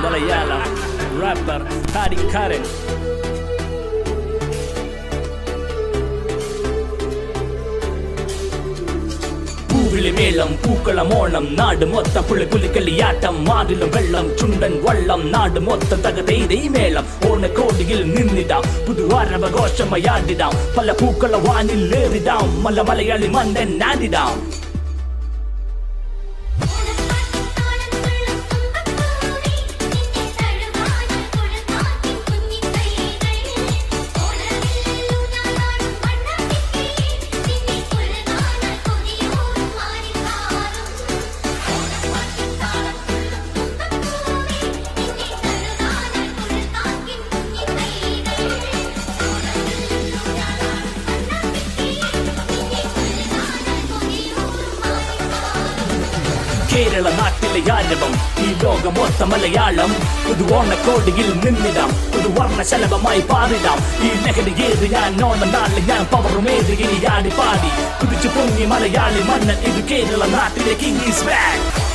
Malayalam rapper Hari Karen. മേളം പൂക്കളം ഓണം നാട് മൊത്ത പുളികളിയാട്ടം മാറിലും വെള്ളം ചുണ്ടൻ വള്ളം നാട് മൊത്ത തകതൈതൈ മേളം ഓണക്കോടിയിൽ നിന്നിടാം പുതുവാരവഘോഷമയാടിടാം പല പൂക്കള വാനിലേറിടാം മലയാളി മണ്ണൻ നാടിടാം കേരള നാട്ടിലെ ആരവം ഈ ലോകം മൊത്ത മലയാളം പുതുവോണക്കോടിയിൽ നിന്നിടാം പുതുവർണ്ണശലഭമായി പാറിടാം ഈ ലഹരിയേറി ഞാൻ ഓണം നാളിൽ ഞാൻ പവറുമേറി ഇനി ആടി പാടി കുതിച്ചു പൊങ്ങി മലയാളി മണ്ണൻ ഇത് കേരള നാട്ടിലെ കിങ് ഈസ് ബാക്ക്